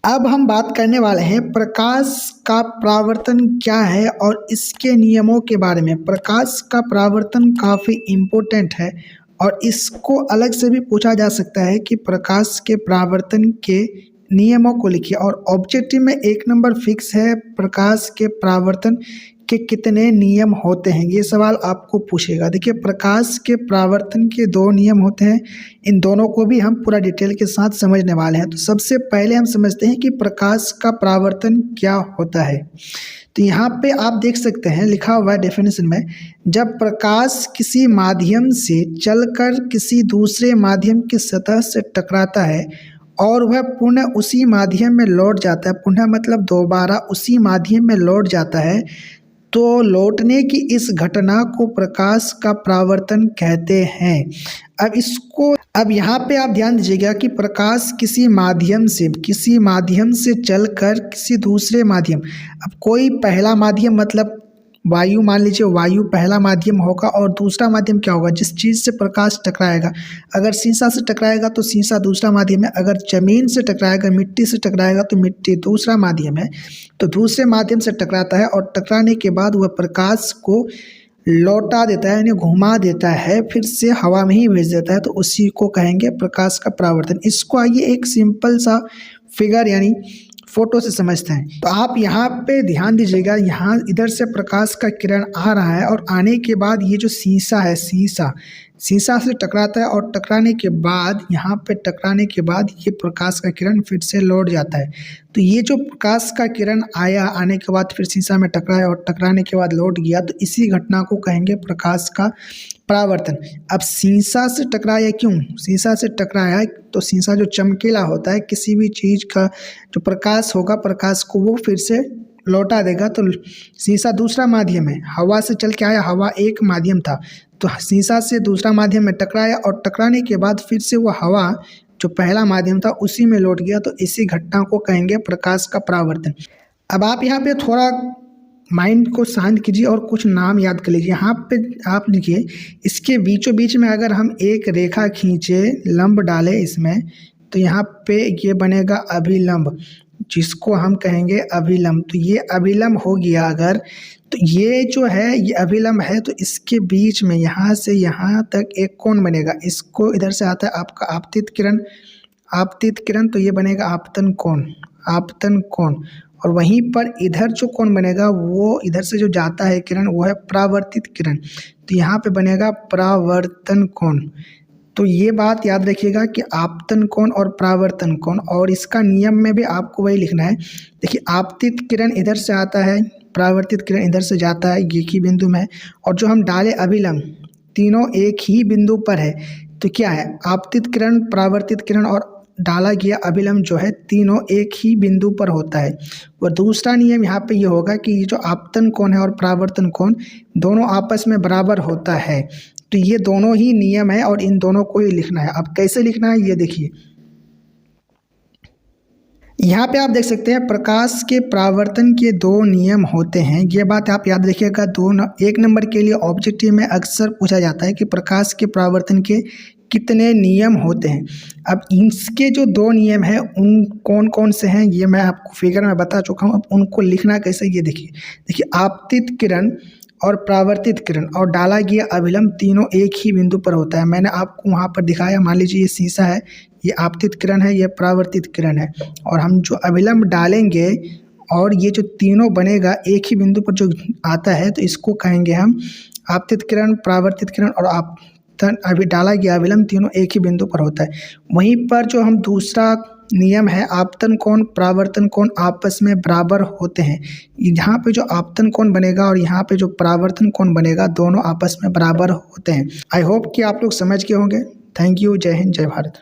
अब हम बात करने वाले हैं प्रकाश का परावर्तन क्या है और इसके नियमों के बारे में। प्रकाश का परावर्तन काफ़ी इम्पोर्टेंट है और इसको अलग से भी पूछा जा सकता है कि प्रकाश के परावर्तन के नियमों को लिखिए। और ऑब्जेक्टिव में 1 नंबर फिक्स है, प्रकाश के परावर्तन के कितने नियम होते हैं, ये सवाल आपको पूछेगा। देखिए, प्रकाश के परावर्तन के 2 नियम होते हैं, इन दोनों को भी हम पूरा डिटेल के साथ समझने वाले हैं। तो सबसे पहले हम समझते हैं कि प्रकाश का परावर्तन क्या होता है। तो यहाँ पे आप देख सकते हैं लिखा हुआ है डेफिनेशन में, जब प्रकाश किसी माध्यम से चलकर किसी दूसरे माध्यम की सतह से टकराता है और वह पुनः उसी माध्यम में लौट जाता है, पुनः मतलब दोबारा उसी माध्यम में लौट जाता है, तो लौटने की इस घटना को प्रकाश का परावर्तन कहते हैं। अब यहाँ पे आप ध्यान दीजिएगा कि प्रकाश किसी माध्यम से चलकर किसी दूसरे माध्यम, अब कोई पहला माध्यम मतलब वायु, मान लीजिए वायु पहला माध्यम होगा और दूसरा माध्यम क्या होगा, जिस चीज़ से प्रकाश टकराएगा। अगर शीशा से टकराएगा तो शीशा दूसरा माध्यम है, अगर जमीन से टकराएगा, मिट्टी से टकराएगा तो मिट्टी दूसरा माध्यम है। तो दूसरे माध्यम से टकराता है और टकराने के बाद वह प्रकाश को लौटा देता है, यानी घुमा देता है, फिर से हवा में ही भेज देता है, तो उसी को कहेंगे प्रकाश का परावर्तन। इसको आइए एक सिंपल सा फिगर यानी फोटो से समझते हैं। तो आप यहाँ पे ध्यान दीजिएगा, यहाँ इधर से प्रकाश का किरण आ रहा है और आने के बाद ये जो शीशा है, शीशा से टकराता है और टकराने के बाद यहाँ पे टकराने के बाद ये प्रकाश का किरण फिर से लौट जाता है। तो ये जो प्रकाश का किरण आया, आने के बाद फिर शीशा में टकराया और टकराने के बाद लौट गया, तो इसी घटना को कहेंगे प्रकाश का परावर्तन। अब शीशा से टकराया क्यों? शीशा से टकराया तो शीशा जो चमकीला होता है, किसी भी चीज़ का जो प्रकाश होगा, प्रकाश को वो फिर से लौटा देगा। तो शीशा दूसरा माध्यम है, हवा से चल के आया, हवा एक माध्यम था, तो शीशा से दूसरा माध्यम में टकराया और टकराने के बाद फिर से वो हवा जो पहला माध्यम था उसी में लौट गया, तो इसी घटना को कहेंगे प्रकाश का परावर्तन। अब आप यहाँ पे थोड़ा माइंड को शांत कीजिए और कुछ नाम याद कर लीजिए। यहाँ पे आप लिखिए, इसके बीचों बीच में अगर हम एक रेखा खींचे, लंब डालें इसमें, तो यहाँ पे ये बनेगा अभिलंब, जिसको हम कहेंगे अभिलंब। तो ये अभिलंब हो गया अगर, तो ये जो है ये अभिलंब है, तो इसके बीच में यहाँ से यहाँ तक एक कोण बनेगा। इसको इधर से आता है आपका आपतित किरण, तो ये बनेगा आपतन कोण। और वहीं पर इधर जो कोण बनेगा, वो इधर से जो जाता है किरण, वो है परावर्तित किरण, तो यहाँ पे बनेगा परावर्तन कोण। तो ये बात याद रखिएगा कि आपतन कोण और परावर्तन कोण, और इसका नियम में भी आपको वही लिखना है। देखिए, आपतित किरण इधर से आता है, परावर्तित किरण इधर से जाता है, एक ही बिंदु में, और जो हम डाले अभिलंब, तीनों एक ही बिंदु पर है। तो क्या है, आपतित किरण, परावर्तित किरण और डाला गया अभिलंब जो है, तीनों एक ही बिंदु पर होता है। और दूसरा नियम यहाँ पे ये होगा कि ये जो आपतन कोण है और परावर्तन कोण दोनों आपस में बराबर होता है। तो ये दोनों ही नियम है और इन दोनों को ही लिखना है। अब कैसे लिखना है ये देखिए, यहाँ पे आप देख सकते हैं प्रकाश के परावर्तन के 2 नियम होते हैं। ये बात आप याद रखिएगा। 1 नंबर के लिए ऑब्जेक्टिव में अक्सर पूछा जाता है कि प्रकाश के परावर्तन के कितने नियम होते हैं। अब इसके जो 2 नियम हैं उन कौन कौन से हैं ये मैं आपको फिगर में बता चुका हूँ। अब उनको लिखना कैसे ये देखिए, आपतित किरण और परावर्तित किरण और डाला गया अभिलंब तीनों एक ही बिंदु पर होता है। मैंने आपको वहाँ पर दिखाया, मान लीजिए ये शीशा है, ये आपतित किरण है, ये परावर्तित किरण है, और हम जो अभिलंब डालेंगे और ये जो तीनों बनेगा एक ही बिंदु पर जो आता है, तो इसको कहेंगे हम आपतित किरण, परावर्तित किरण और आपतन, अभी डाला गया अभिलंब तीनों एक ही बिंदु पर होता है। वहीं पर जो हम दूसरा नियम है, आपतन कोण, परावर्तन कोण आपस में बराबर होते हैं। यहाँ पे जो आपतन कोण बनेगा और यहाँ पे जो परावर्तन कोण बनेगा, दोनों आपस में बराबर होते हैं। आई होप कि आप लोग समझ गए होंगे। Thank you. जय हिंद, जय भारत।